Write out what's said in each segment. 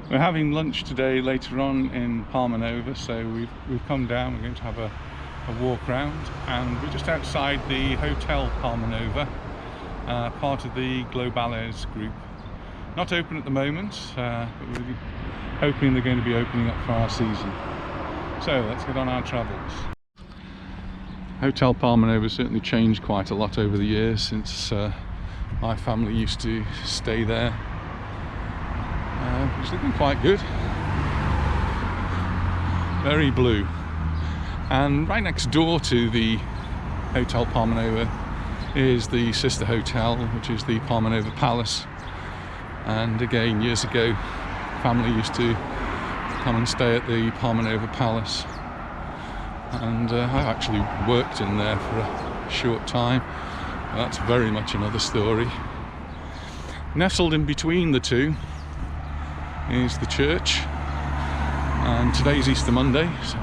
We're having lunch today later on in Palmanova, so we've come down. We're going to have a walk around, and we're just outside the Hotel Palmanova, part of the Globales group. Not open at the moment, but we're hoping they're going to be opening up for our season. So let's get on our travels. Hotel Palmanova certainly changed quite a lot over the years since my family used to stay there. It's looking quite good. Very blue. And right next door to the Hotel Palmanova is the sister hotel, which is the Palmanova Palace. And again, years ago, family used to come and stay at the Palmanova Palace. And I actually worked in there for a short time. That's very much another story. Nestled in between the two is the church, and today's Easter Monday, so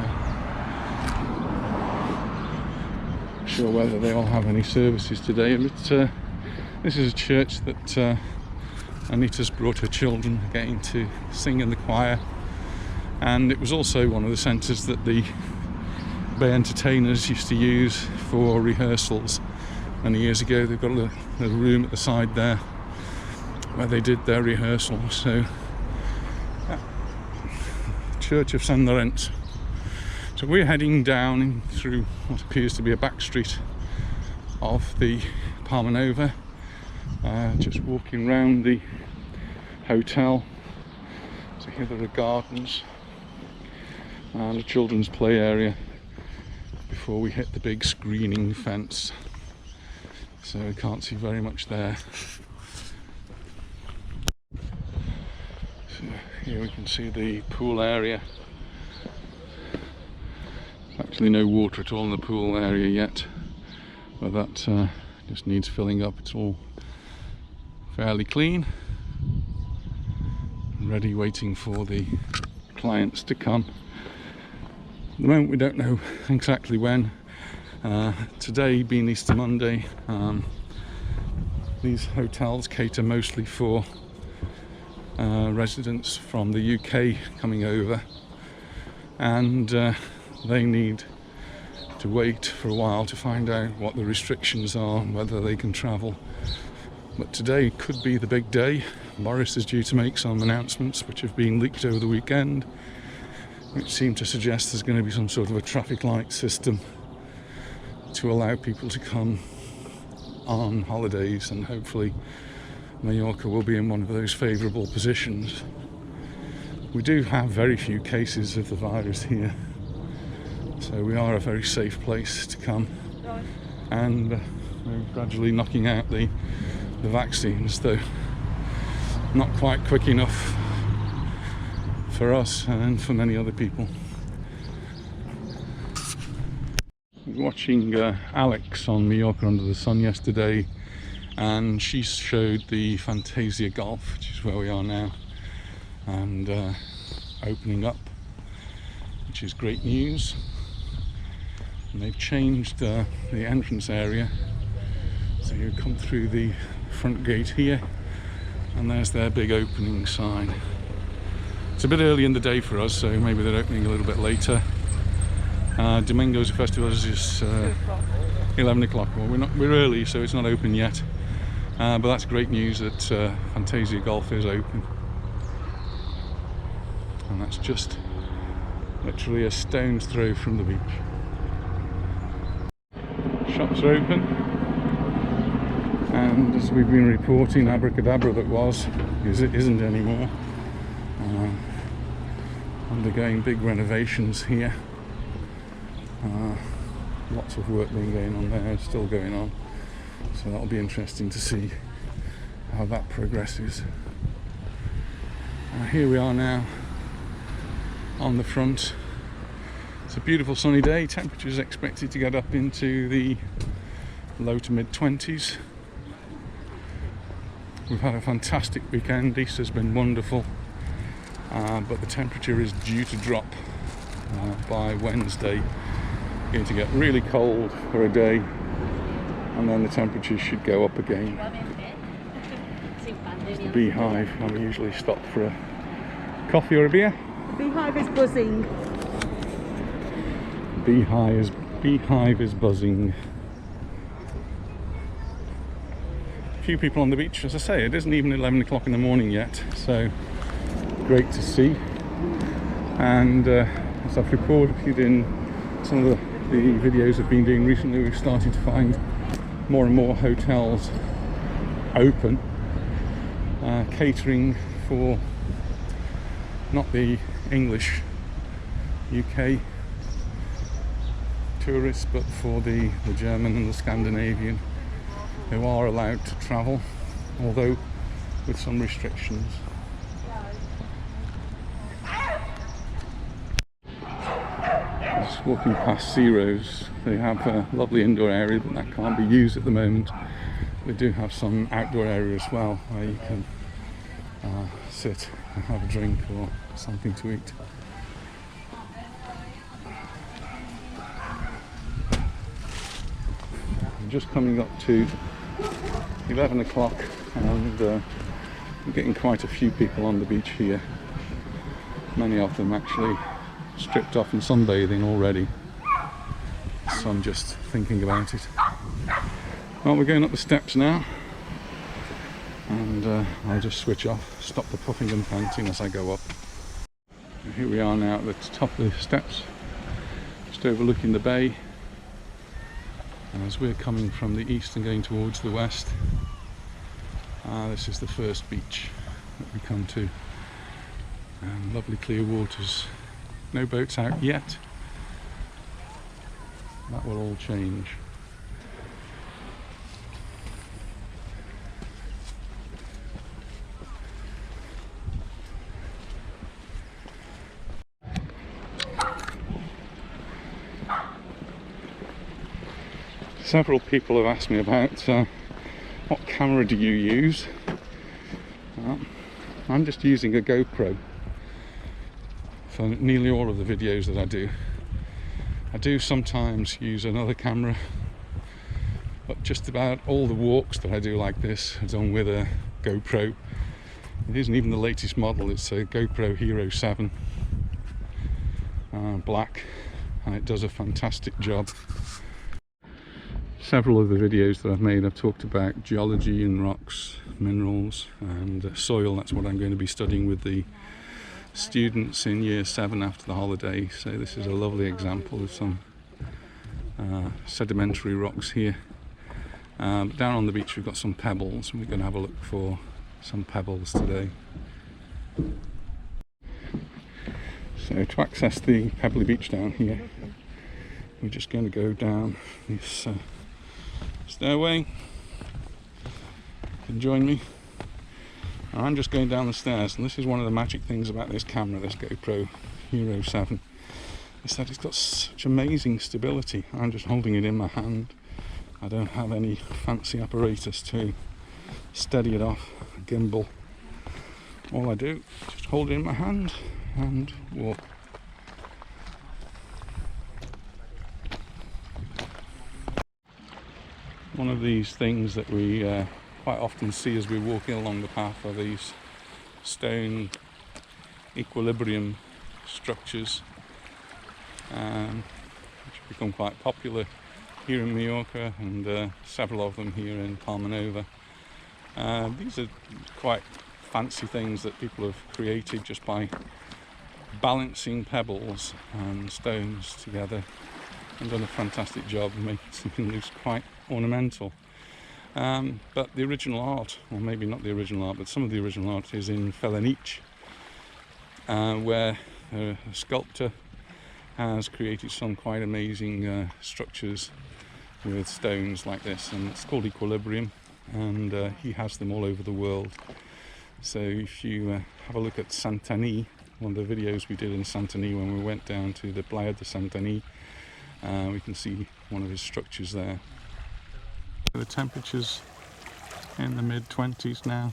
not sure whether they all have any services today, but this is a church that Anita's brought her children again to sing in the choir, and it was also one of the centres that the Bay entertainers used to use for rehearsals many years ago. They've got a little room at the side there where they did their rehearsals. So Church of Sunderland. So we're heading down through what appears to be a back street of the Palmanova, just walking around the hotel. So here there are gardens and a children's play area before we hit the big screening fence, so we can't see very much there. So here we can see the pool area. Actually no water at all in the pool area yet, but that just needs filling up. It's all fairly clean, ready, waiting for the clients to come. At the moment we don't know exactly when. Today being Easter Monday, these hotels cater mostly for residents from the UK coming over, and they need to wait for a while to find out what the restrictions are and whether they can travel. But today could be the big day. Boris is due to make some announcements which have been leaked over the weekend, which seem to suggest there's going to be some sort of a traffic light system to allow people to come on holidays, and hopefully Mallorca will be in one of those favourable positions. We do have very few cases of the virus here, so we are a very safe place to come, and we're gradually knocking out the vaccines, though not quite quick enough for us and for many other people. I was watching Alex on Mallorca Under the Sun yesterday, and she showed the Fantasia Golf, which is where we are now, and opening up, which is great news. And they've changed the entrance area, so you come through the front gate here, and there's their big opening sign. It's a bit early in the day for us, so maybe they're opening a little bit later. Domingo's festival is 11 o'clock. Well, we're early, so it's not open yet, but that's great news that Fantasia Golf is open, and that's just literally a stone's throw from the beach. Shops are open, and as we've been reporting, abracadabra that was, because it isn't anymore. Undergoing big renovations here. Lots of work being going on there, still going on, so that'll be interesting to see how that progresses. Here we are now on the front. It's a beautiful sunny day. Temperature is expected to get up into the low to mid 20s. We've had a fantastic weekend. Easter's been wonderful, but the temperature is due to drop by Wednesday. Going to get really cold for a day, and then the temperatures should go up again. The beehive, I usually stop for a Coffee or a beer? Beehive is buzzing. Beehive is buzzing. A few people on the beach, as I say. It isn't even 11 o'clock in the morning yet, so great to see. And as I've reported in some of the videos I've been doing recently, we've started to find more and more hotels open, catering for not the English UK tourists, but for the German and the Scandinavian who are allowed to travel, although with some restrictions. Just walking past Ciro's, they have a lovely indoor area, but that can't be used at the moment. They do have some outdoor area as well, where you can sit and have a drink or something to eat. I'm just coming up to 11 o'clock and I'm getting quite a few people on the beach here. Many of them actually stripped off and sunbathing already, so I'm just thinking about it. Well, we're going up the steps now, and I'll just switch off, stop the puffing and panting as I go up. And here we are now at the top of the steps, just overlooking the bay. And as we're coming from the east and going towards the west, this is the first beach that we come to. And lovely clear waters. No boats out yet. That will all change. Several people have asked me about what camera do you use? I'm just using a GoPro for nearly all of the videos that I do. I do sometimes use another camera, but just about all the walks that I do like this are done with a GoPro. It isn't even the latest model, it's a GoPro Hero 7 black, and it does a fantastic job. Several of the videos that I've made, I've talked about geology and rocks, minerals and soil. That's what I'm going to be studying with the students in year 7 after the holiday. So this is a lovely example of some sedimentary rocks here. But down on the beach we've got some pebbles, and we're going to have a look for some pebbles today. So to access the pebbly beach down here, we're just going to go down this stairway. You can join me. I'm just going down the stairs, and this is one of the magic things about this camera, this GoPro Hero 7, is that it's got such amazing stability. I'm just holding it in my hand. I don't have any fancy apparatus to steady it off, a gimbal. All I do is just hold it in my hand and walk. One of these things that we quite often see as we're walking along the path are these stone equilibrium structures, which have become quite popular here in Mallorca, and several of them here in Palmanova. These are quite fancy things that people have created just by balancing pebbles and stones together, and done a fantastic job of making something that looks quite ornamental. But the original art, or maybe not the original art, but some of the original art is in Felenice, where a sculptor has created some quite amazing structures with stones like this, and it's called equilibrium, and he has them all over the world. So if you have a look at Santani, one of the videos we did in Santani when we went down to the Playa de Santani, we can see one of his structures there. The temperature's in the mid-20s now.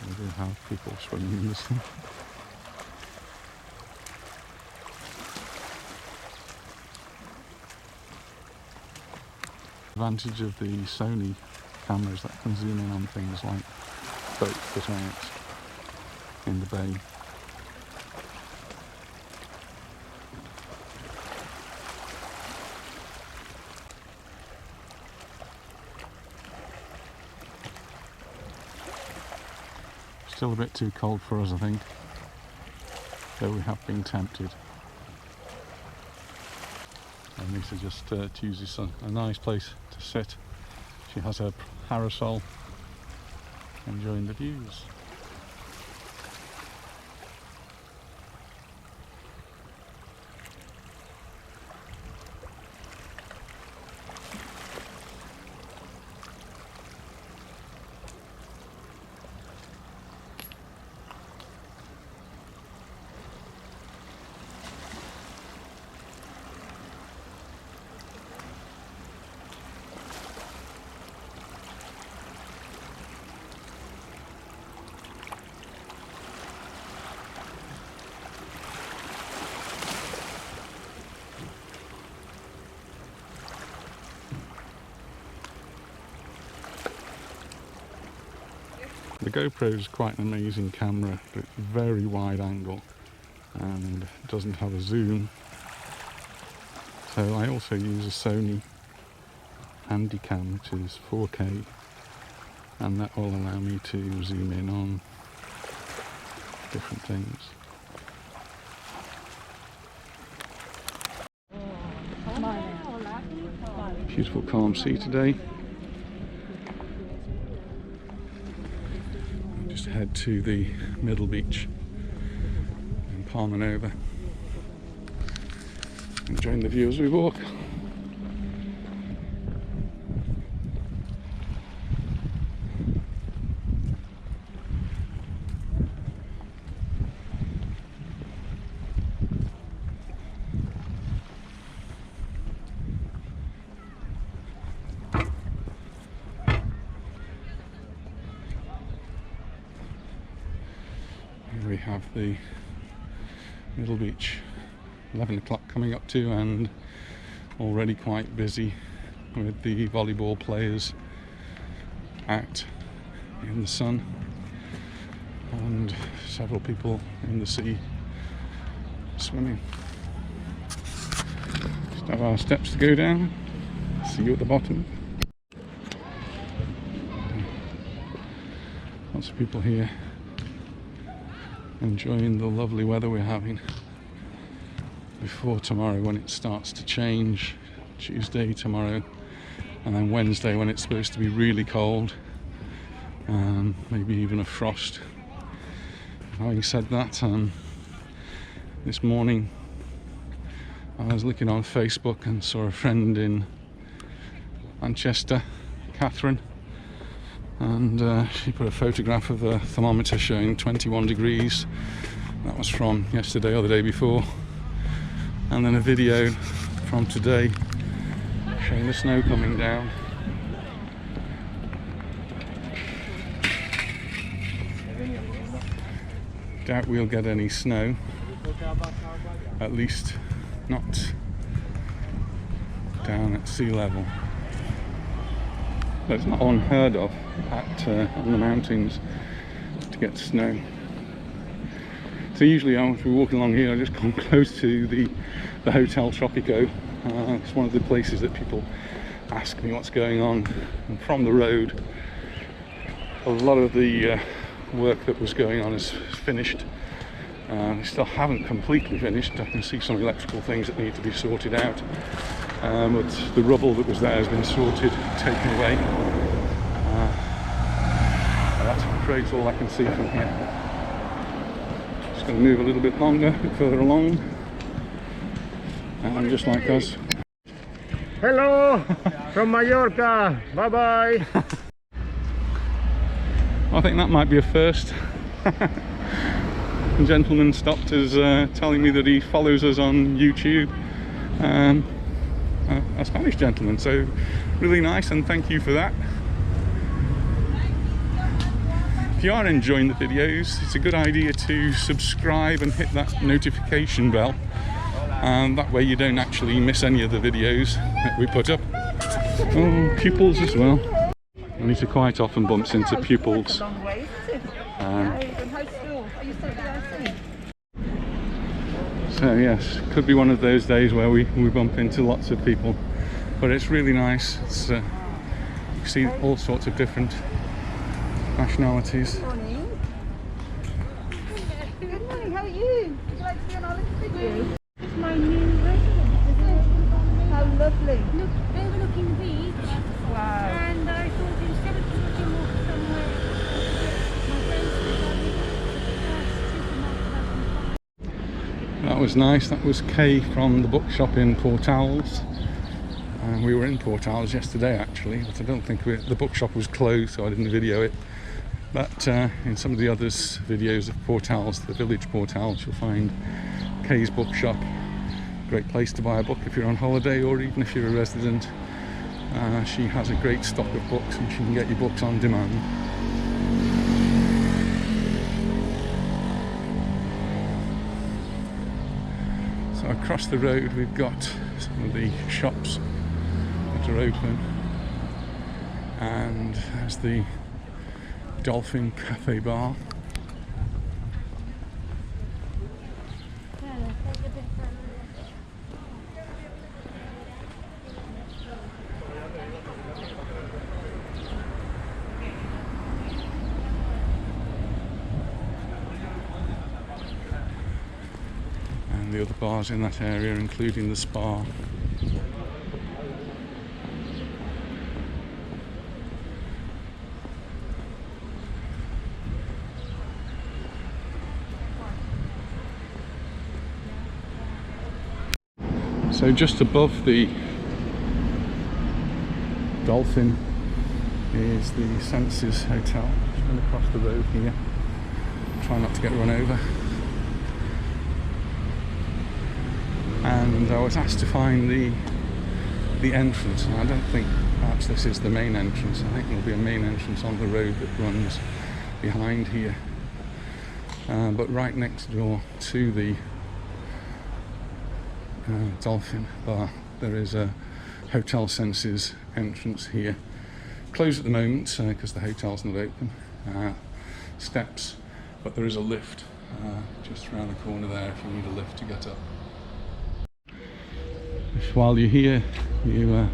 We do have people swimming in this thing. Advantage of the Sony cameras that can zoom in on things like boat fit-outs in the bay. Still a bit too cold for us, I think, though we have been tempted. And Lisa just chooses a nice place to sit. She has her parasol, enjoying the views. The GoPro is quite an amazing camera, but it's very wide angle and doesn't have a zoom. So I also use a Sony Handycam, which is 4K, and that will allow me to zoom in on different things. Beautiful calm sea today. Just head to the middle beach in Palmanova, enjoying the view as we walk. We have the middle beach, 11 o'clock coming up to, and already quite busy with the volleyball players out in the sun and several people in the sea swimming. Just have our steps to go down. See you at the bottom. Lots of people here enjoying the lovely weather we're having before tomorrow, when it starts to change. Tuesday tomorrow, and then Wednesday when it's supposed to be really cold, maybe even a frost. Having said that, this morning I was looking on Facebook and saw a friend in Manchester, Catherine, and she put a photograph of a thermometer showing 21 degrees. That was from yesterday or the day before, and then a video from today showing the snow coming down. Doubt we'll get any snow, at least not down at sea level. But it's not unheard of on the mountains to get snow. So usually if we're walking along here, I just come close to the Hotel Tropico. It's one of the places that people ask me what's going on. And from the road, a lot of the work that was going on is finished. They still haven't completely finished. I can see some electrical things that need to be sorted out. But the rubble that was there has been sorted, taken away. That's, I'm afraid, all I can see from here. Just going to move a little bit longer, a bit further along. And just like us. Hello from Mallorca. Bye bye. I think that might be a first. A gentleman stopped us telling me that he follows us on YouTube. A Spanish gentleman, so really nice, and thank you for that. If you are enjoying the videos, it's a good idea to subscribe and hit that notification bell, and that way you don't actually miss any of the videos that we put up. Oh, pupils as well. Anita quite often bumps into pupils. So yes, could be one of those days where we bump into lots of people, but it's really nice. It's you see all sorts of different nationalities. Good morning. Good morning, how are you? Would you like to be on our list with you? It's my new residence, isn't it? How lovely. Look, overlooking the beach. Wow. And I thought instead of walking off somewhere, my friends decided to supermarket. That was nice. That was Kay from the bookshop in Port Owls. We were in Port Owls yesterday actually, but I don't think the bookshop was closed, so I didn't video it. But in some of the others videos of Port Owls, the village Port Owls, you'll find Kay's bookshop. Great place to buy a book if you're on holiday or even if you're a resident. She has a great stock of books and she can get you books on demand. So across the road we've got some of the shops that are open, and there's the Dolphin Cafe Bar. And the other bars in that area, including the spa. So just above the Dolphin is the Census Hotel. Just going across the road here. Try not to get run over. And I was asked to find the entrance, and I don't think perhaps this is the main entrance. I think there'll be a main entrance on the road that runs behind here. But right next door to the Dolphin Bar there is a Hotel Census entrance here. Closed at the moment because the hotel's not open. Steps, but there is a lift just around the corner there if you need a lift to get up. If while you're here you're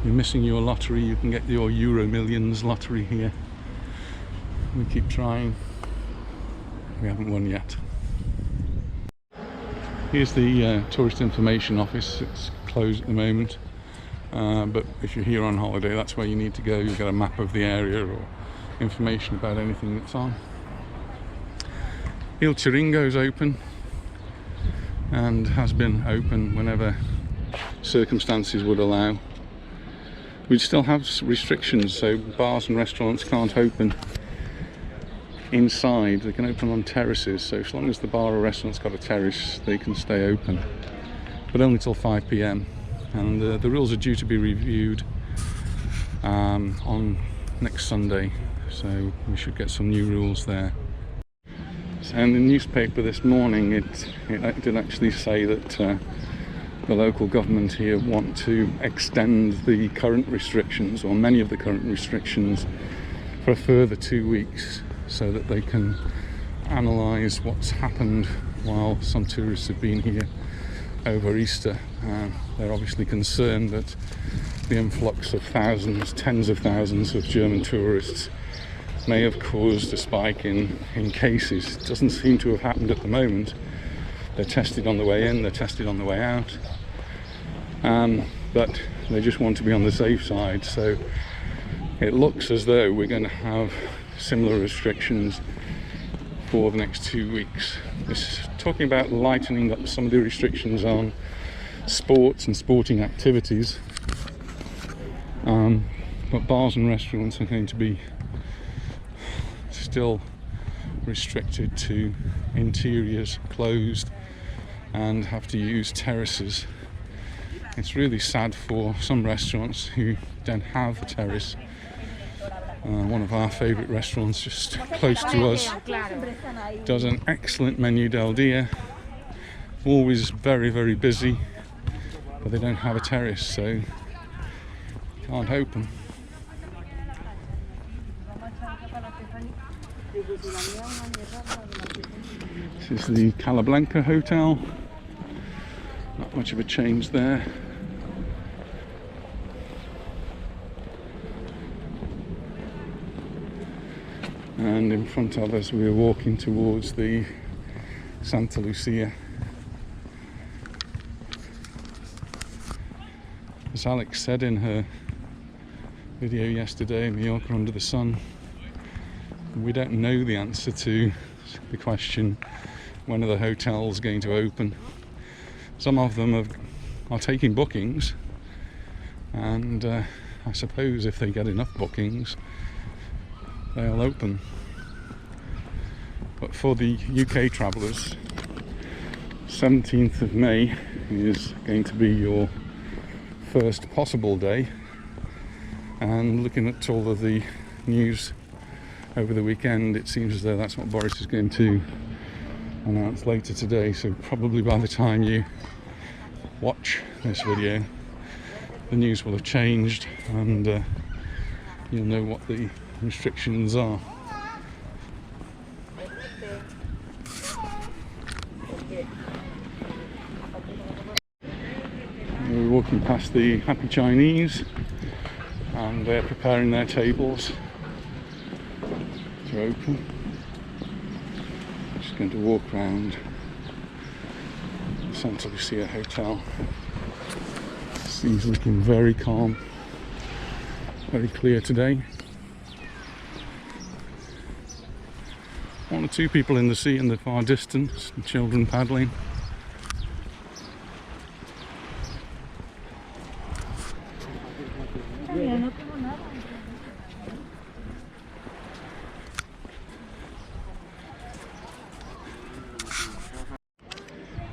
missing your lottery, you can get your Euro Millions lottery here. We keep trying. We haven't won yet. Here's the tourist information office. It's closed at the moment, but if you're here on holiday, that's where you need to go. You've got a map of the area or information about anything that's on. Il Chiringo is open and has been open whenever circumstances would allow. We still have restrictions, so bars and restaurants can't open inside. They can open on terraces, so as long as the bar or restaurant's got a terrace they can stay open, but only till 5 p.m. and the rules are due to be reviewed on next Sunday, so we should get some new rules there. So in the newspaper this morning it did actually say that the local government here want to extend the current restrictions, or many of the current restrictions, for a further 2 weeks, so that they can analyse what's happened while some tourists have been here over Easter. They're obviously concerned that the influx of thousands, tens of thousands of German tourists may have caused a spike in cases. It doesn't seem to have happened at the moment. They're tested on the way in, they're tested on the way out, but they just want to be on the safe side. So it looks as though we're going to have similar restrictions for the next 2 weeks. This is talking about lightening up some of the restrictions on sports and sporting activities, but bars and restaurants are going to be still restricted to interiors, closed, and have to use terraces. It's really sad for some restaurants who don't have a terrace. One of our favourite restaurants just close to us does an excellent menu del dia, always very, very busy, but they don't have a terrace, so Can't open. This is the Blanca Hotel. Not much of a change there. And in front of us we are walking towards the Santa Lucia. As Alex said in her video yesterday, Mallorca Under the Sun, we don't know the answer to the question, when are the hotels going to open? Some of them are taking bookings, and I suppose if they get enough bookings they'll open. But for the UK travellers, 17th of May is going to be your first possible day, and looking at all of the news over the weekend, it seems as though that's what Boris is going to announce later today. So probably by the time you watch this video, the news will have changed, and you'll know what the restrictions are. We're walking past the Happy Chinese, and they're preparing their tables to open. Just going to walk around the Santa Lucia Hotel. The sea's looking very calm, very clear today. One or two people in the sea in the far distance, and children paddling.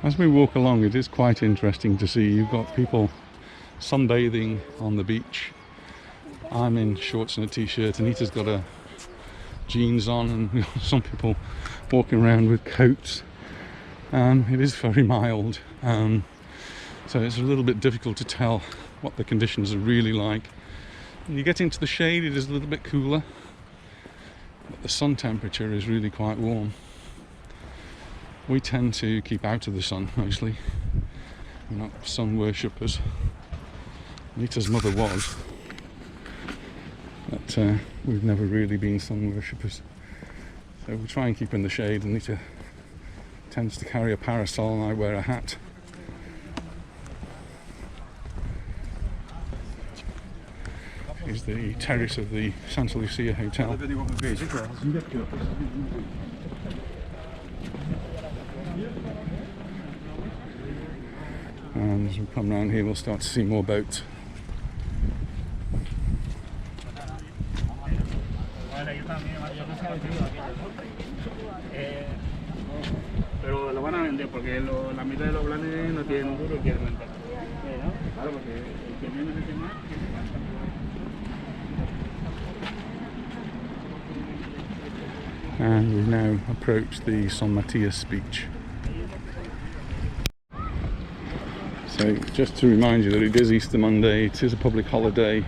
As we walk along, it is quite interesting to see. You've got people sunbathing on the beach. I'm in shorts and a t-shirt. Anita's got a jeans on, and some people walking around with coats. It is very mild, so it's a little bit difficult to tell what the conditions are really like. When you get into the shade, it is a little bit cooler, but the sun temperature is really quite warm. We tend to keep out of the sun mostly. We're not sun worshippers. Anita's mother was, but we've never really been sun worshippers. So we try and keep in the shade. Anita tends to carry a parasol and I wear a hat. Here's the terrace of the Santa Lucia Hotel. And as we come round here, we'll start to see more boats. Pero lo van a vender porque la mitad de los planes no tienen un duro y quieren vender. Claro, porque el que menos es el más. And we've now approached the San Matias beach. So just to remind you that it is Easter Monday, it is a public holiday,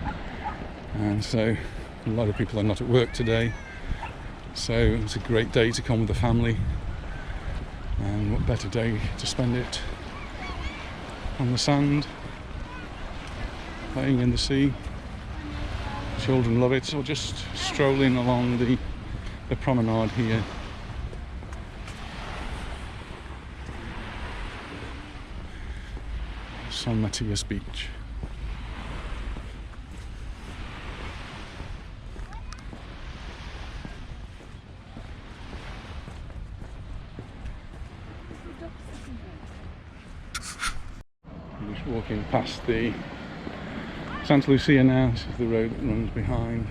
and so a lot of people are not at work today. So it's a great day to come with the family, and what better day to spend it on the sand, playing in the sea. Children love it, or just strolling along the promenade here. San Matias Beach. I'm just walking past the Santa Lucia now. This is the road that runs behind.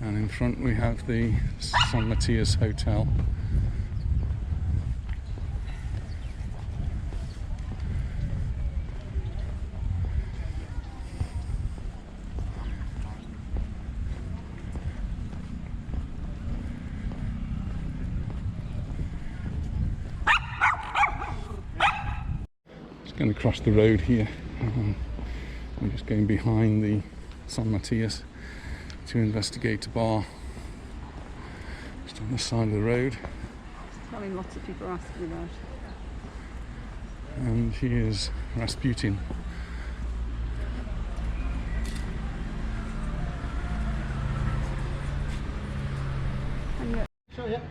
And in front we have the San Matias Hotel. going to cross the road here. I'm just going behind the San Matias to investigate a bar just on the side of the road. Something lots of people are asking about. And here's Rasputin.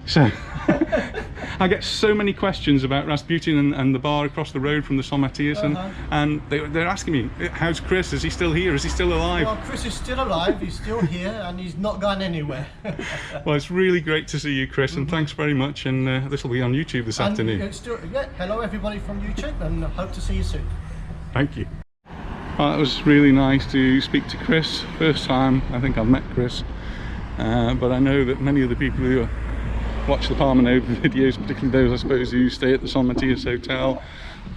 So I get so many questions about Rasputin and the bar across the road from the San Matias, and they're asking me, how's Chris? Is he still here? Is he still alive? Well, Chris is still alive, he's still here, and he's not gone anywhere. Well, it's really great to see you, Chris, and thanks very much, and this will be on YouTube this afternoon. It's still, yeah, hello everybody from YouTube, and hope to see you soon. Thank you. Well, it was really nice to speak to Chris. First time I think I've met Chris, but I know that many of the people who watch the Palmanova videos, particularly those I suppose who stay at the Census Hotel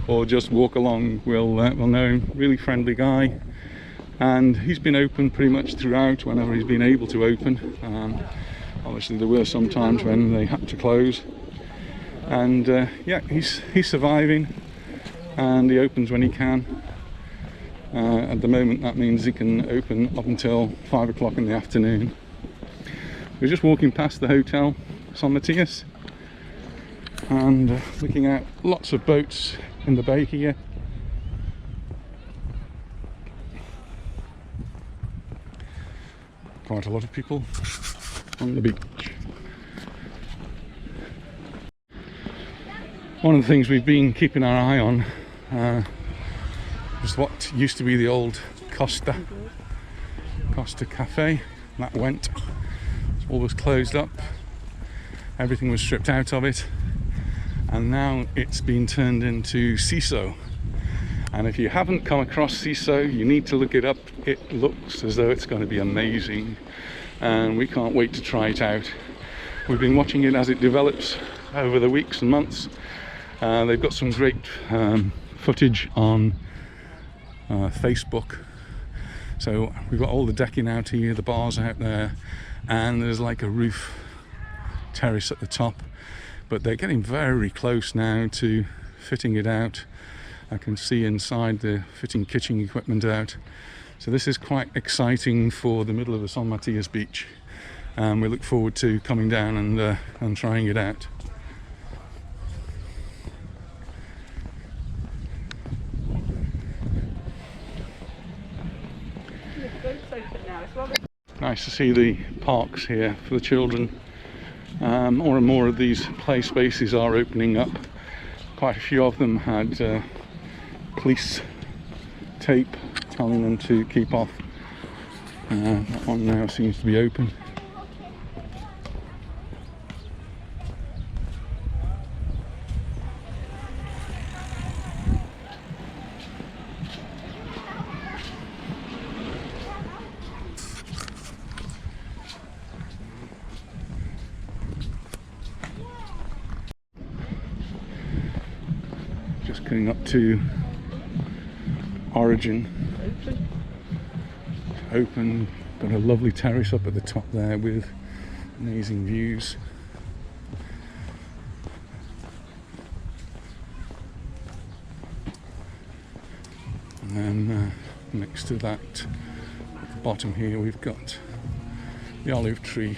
or just walk along, will know him. Really friendly guy, and he's been open pretty much throughout whenever he's been able to open. Obviously there were some times when they had to close, and yeah, he's surviving, and he opens when he can. At the moment that means he can open up until 5 o'clock in the afternoon. We're just walking past the hotel San Matias and looking at lots of boats in the bay here. Quite a lot of people on the beach. One of the things we've been keeping our eye on is what used to be the old Costa Cafe. That went. All was closed up. Everything was stripped out of it, and now it's been turned into CISO. And if you haven't come across CISO, you need to look it up. It looks as though it's going to be amazing, and we can't wait to try it out. We've been watching it as it develops over the weeks and months. They've got some great footage on Facebook. So we've got all the decking out here, the bars out there, and there's like a roof terrace at the top, but they're getting very close now to fitting it out. I can see inside the fitting kitchen equipment out, so this is quite exciting for the middle of the San Matias beach, and we look forward to coming down and trying it out. Nice to see the parks here for the children. More and more of these play spaces are opening up. Quite a few of them had police tape telling them to keep off. That one now seems to be open. Just coming up to Origin. Open, got a lovely terrace up at the top there with amazing views. And then next to that, at the bottom here, we've got the olive tree,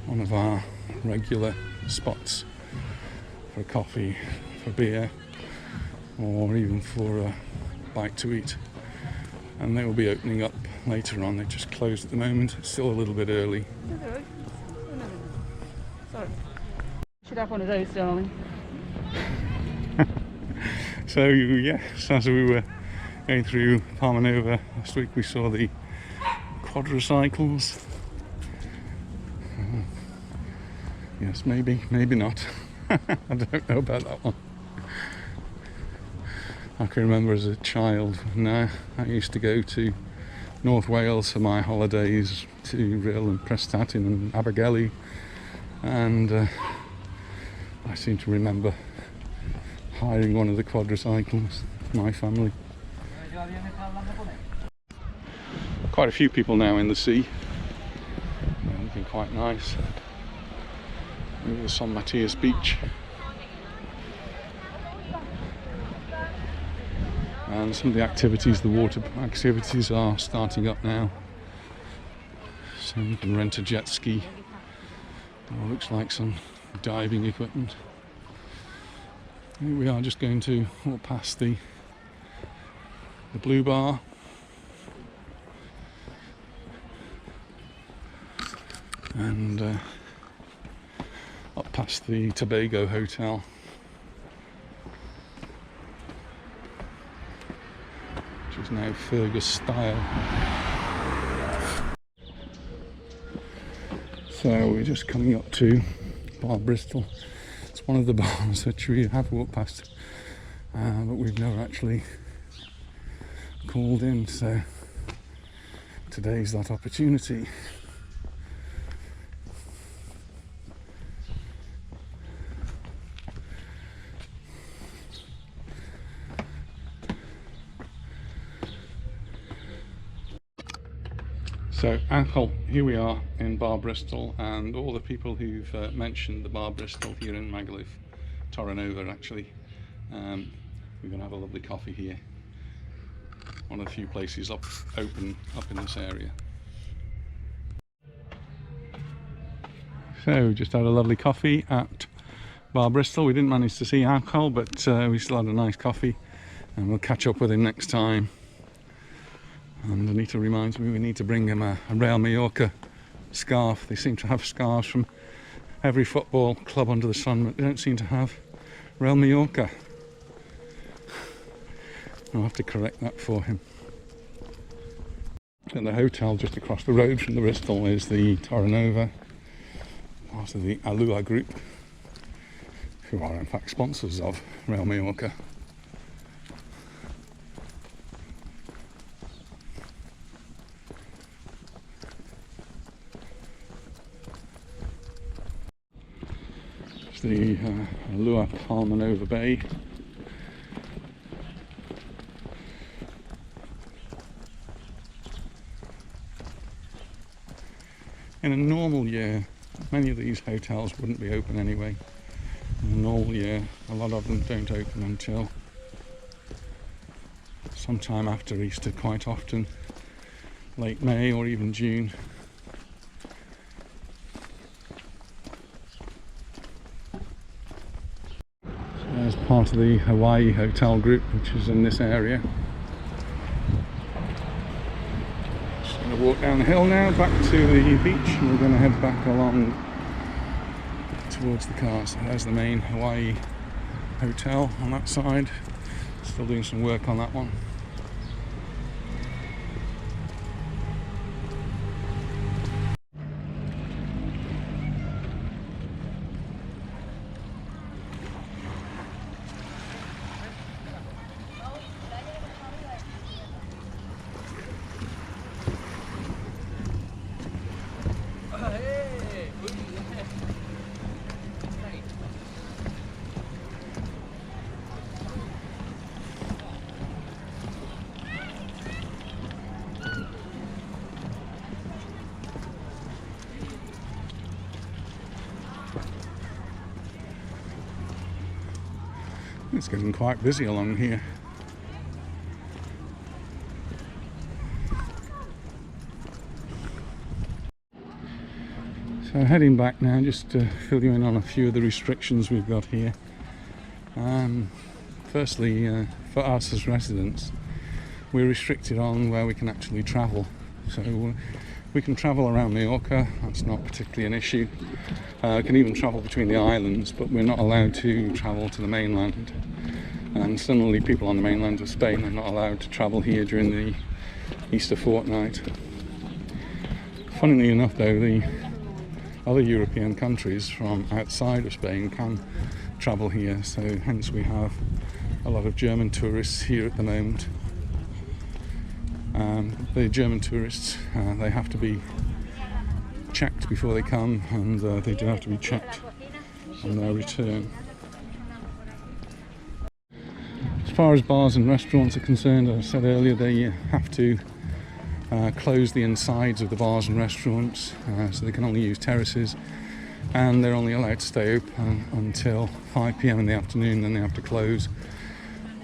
one of our regular spots for coffee, for beer, or even for a bite to eat. And they will be opening up later on. They're just closed at the moment. It's still a little bit early. Sorry. Should have one of those, darling. So yes, as we were going through Palmanova last week, we saw the quadricycles. Yes, maybe not. I don't know about that one. I can remember as a child when I used to go to North Wales for my holidays, to Real and Prestatyn and Abergele, and I seem to remember hiring one of the quadricycles for my family. Quite a few people now in the sea. Looking quite nice. Over the San Matias beach. And some of the activities, the water activities, are starting up now. So you can rent a jet ski. It looks like some diving equipment. Here we are, just going to walk past the Blue Bar. And up past the Tobago Hotel. Which is now Fergus style. So we're just coming up to Bar Bristol. It's one of the bars which we have walked past, but we've never actually called in, so today's that opportunity. So Ankle, here we are in Bar Bristol, and all the people who've mentioned the Bar Bristol here in Magaluf, Torrenova actually, we're going to have a lovely coffee here. One of the few places open up in this area. So just had a lovely coffee at Bar Bristol. We didn't manage to see Ankle, but we still had a nice coffee, and we'll catch up with him next time. And Anita reminds me we need to bring him a Real Mallorca scarf. They seem to have scarves from every football club under the sun, but they don't seem to have Real Mallorca. I'll have to correct that for him. And the hotel just across the road from the Bristol is the Torrenova, part of the Alua group, who are in fact sponsors of Real Mallorca. The Alua Palmanova Bay. In a normal year, many of these hotels wouldn't be open anyway. In a normal year, a lot of them don't open until sometime after Easter, quite often late May or even June. As part of the Hawaii hotel group, which is in this area. Just going to walk down the hill now back to the beach, and we're going to head back along towards the car. So there's the main Hawaii hotel on that side. Still doing some work on that one. It's getting quite busy along here. So heading back now, just to fill you in on a few of the restrictions we've got here. Firstly, for us as residents, we're restricted on where we can actually travel. So we can travel around Mallorca, that's not particularly an issue. We can even travel between the islands, but we're not allowed to travel to the mainland. And similarly, people on the mainland of Spain are not allowed to travel here during the Easter fortnight. Funnily enough though, the other European countries from outside of Spain can travel here, so hence we have a lot of German tourists here at the moment. The German tourists, they have to be checked before they come, and they do have to be checked on their return. As far as bars and restaurants are concerned, as I said earlier, they have to close the insides of the bars and restaurants, so they can only use terraces, and they're only allowed to stay open until 5 PM in the afternoon, then they have to close.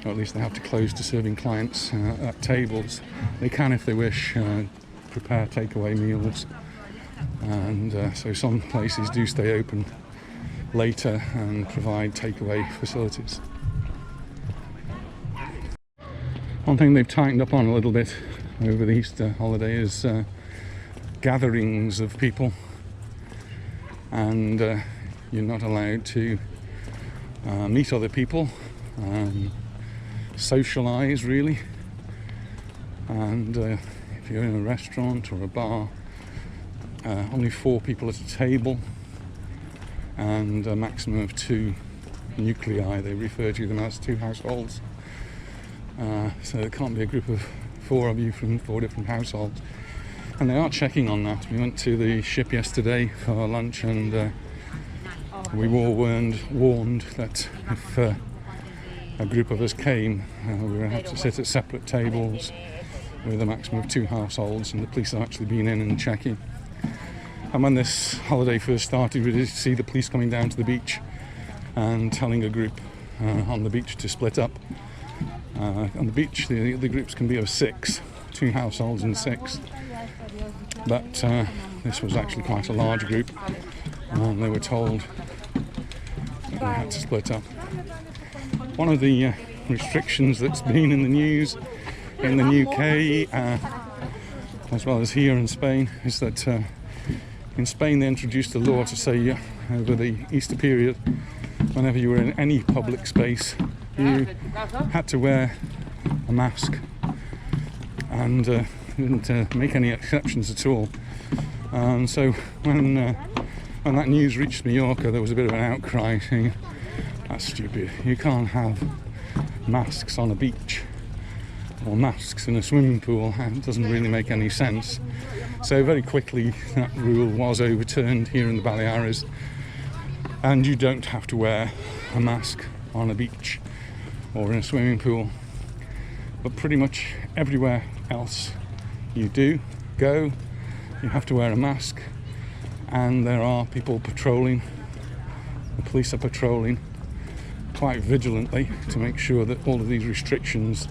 or at least they have to close to serving clients at tables. They can, if they wish, prepare takeaway meals, and so some places do stay open later and provide takeaway facilities. One thing they've tightened up on a little bit over the Easter holiday is gatherings of people, and you're not allowed to meet other people, socialise really, and if you're in a restaurant or a bar, only 4 people at a table and a maximum of 2 nuclei. They refer to them as 2 households, so it can't be a group of 4 of you from 4 different households, and they are checking on that. We went to the ship yesterday for lunch, and we were warned that if a group of us came, we were going to have to sit at separate tables with a maximum of 2 households, and the police have actually been in and checking. And when this holiday first started, we did see the police coming down to the beach and telling a group on the beach to split up. On the beach, the groups can be of 6, 2 households and 6, but this was actually quite a large group, and they were told that they had to split up. One of the restrictions that's been in the news in the UK, as well as here in Spain, is that in Spain they introduced a law to say over the Easter period, whenever you were in any public space, you had to wear a mask, and didn't make any exceptions at all. And so when that news reached Mallorca, there was a bit of an outcry saying, that's stupid, you can't have masks on a beach or masks in a swimming pool, and it doesn't really make any sense. So very quickly that rule was overturned here in the Baleares, and you don't have to wear a mask on a beach or in a swimming pool, but pretty much everywhere else you go, you have to wear a mask, and there are people patrolling. The police are patrolling quite vigilantly to make sure that all of these restrictions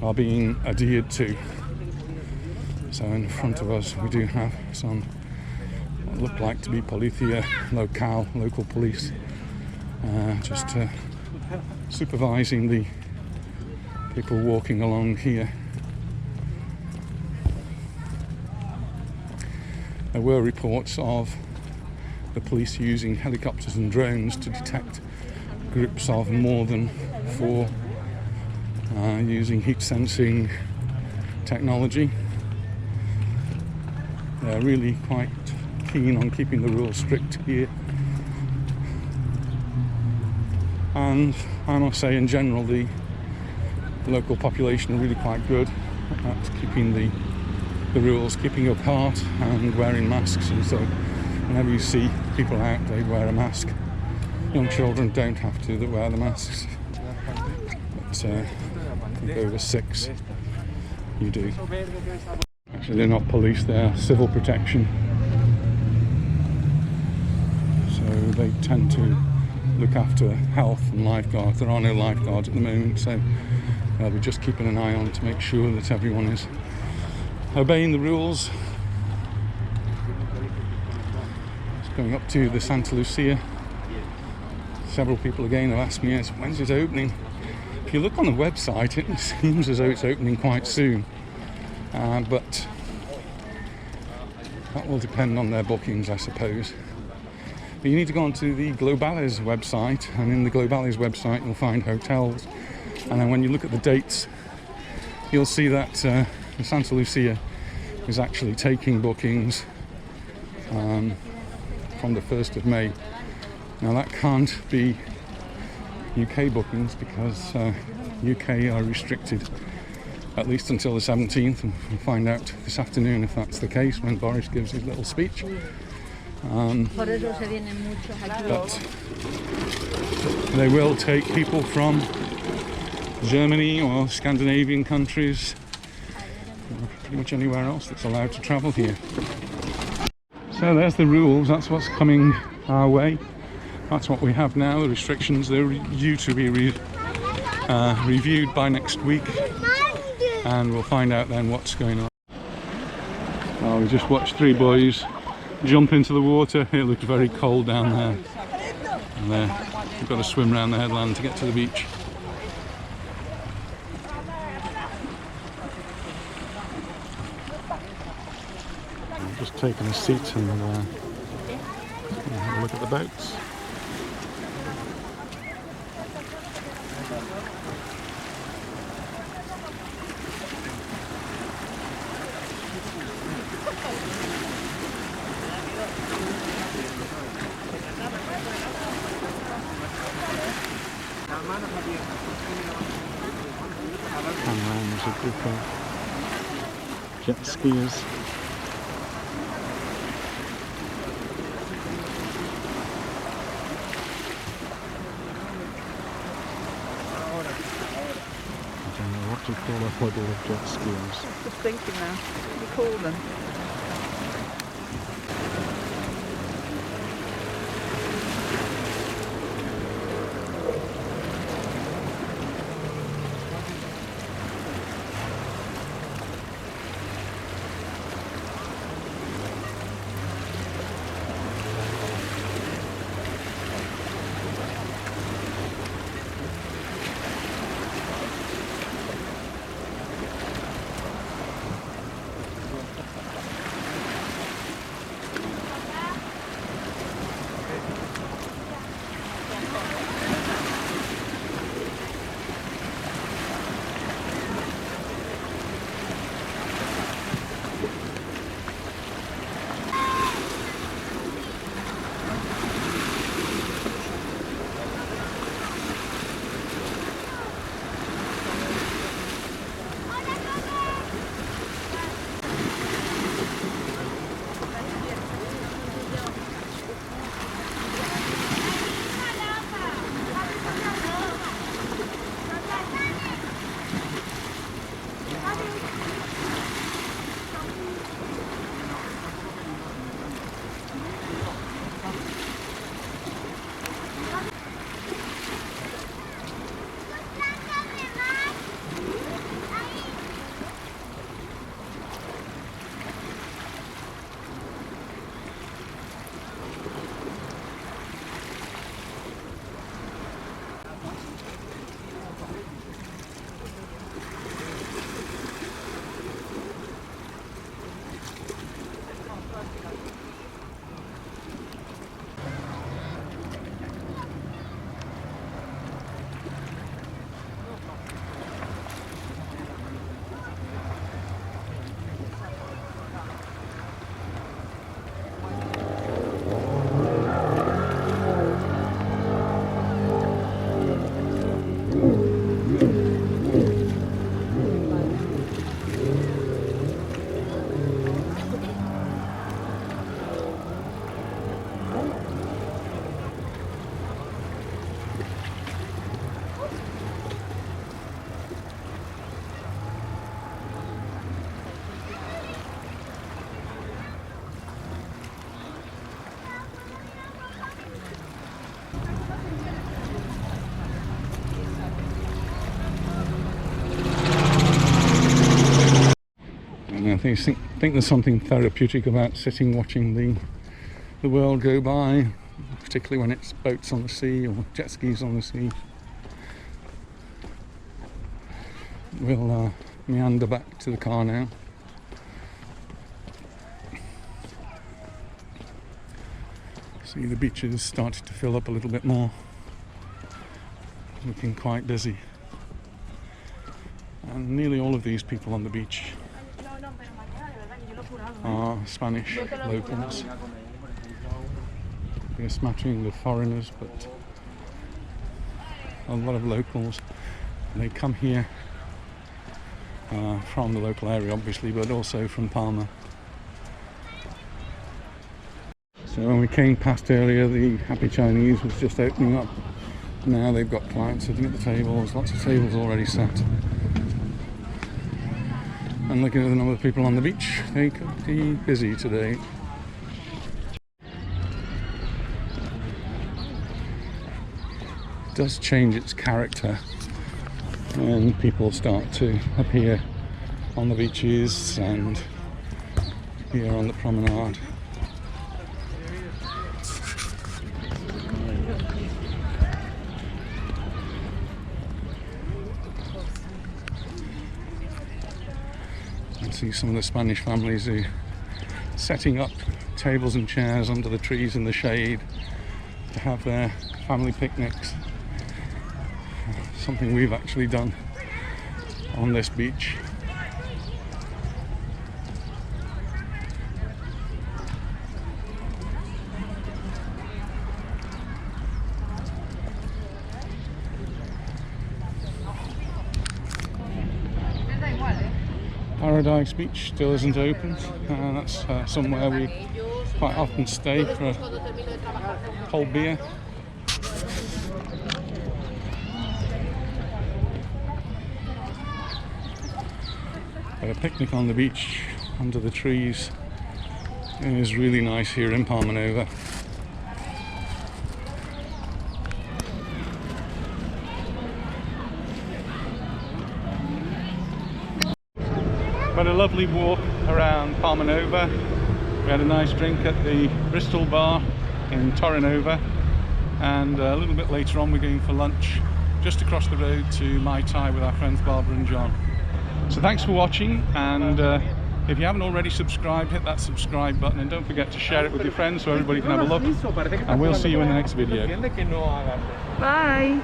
are being adhered to. So in front of us we do have some what look like to be Policia Local, local police, just supervising the people walking along here. There were reports of the police using helicopters and drones to detect groups of more than 4, using heat sensing technology. They're really quite keen on keeping the rules strict here, and I must say in general the local population are really quite good at keeping the rules, keeping apart and wearing masks, and so whenever you see people out they wear a mask. Young children don't have to wear the masks, but I think over 6 you do. Actually they're not police, they're civil protection, so they tend to look after health and lifeguards. There are no lifeguards at the moment, so they'll be just keeping an eye on to make sure that everyone is obeying the rules. Just going up to the Santa Lucia. Several people again have asked me, when's it opening? If you look on the website, it seems as though it's opening quite soon, but that will depend on their bookings, I suppose. But you need to go onto the Globales website, and in the Globales website you'll find hotels, and then when you look at the dates you'll see that the Santa Lucia is actually taking bookings from the 1st of May. Now that can't be UK bookings because UK are restricted at least until the 17th, and we'll find out this afternoon if that's the case when Boris gives his little speech. But they will take people from Germany or Scandinavian countries, or pretty much anywhere else that's allowed to travel here. So there's the rules, that's what's coming our way. That's what we have now, the restrictions. They're due to be reviewed by next week, and we'll find out then what's going on. Oh, we just watched 3 boys jump into the water. It looked very cold down there. And there, we've got to swim around the headland to get to the beach. I've just taken a seat and have a look at the boats. And there's a group of jet skiers. I don't know what to call a huddle of jet skiers. Just thinking now, what do we call them? I think there's something therapeutic about sitting watching the world go by, particularly when it's boats on the sea or jet skis on the sea. We'll meander back to the car now. See, the beaches started to fill up a little bit more, looking quite busy. And nearly all of these people on the beach are Spanish locals. Be a smattering of foreigners, but a lot of locals. They come here from the local area, obviously, but also from Palma. So when we came past earlier, the Happy Chinese was just opening up. Now they've got clients sitting at the tables, lots of tables already set. And looking at the number of people on the beach, they could be busy today. It does change its character and people start to appear on the beaches and here on the promenade. See some of the Spanish families who are setting up tables and chairs under the trees in the shade to have their family picnics. Something we've actually done on this beach. Paradise Beach still isn't open, and that's somewhere we quite often stay for a cold beer. But a picnic on the beach under the trees is really nice here in Palmanova. Had a lovely walk around Palmanova. We had a nice drink at the Bristol bar in Torrenova, and a little bit later on we're going for lunch just across the road to Mai Tai with our friends Barbara and John. So thanks for watching, and if you haven't already subscribed, hit that subscribe button, and don't forget to share it with your friends so everybody can have a look, and we'll see you in the next video. Bye.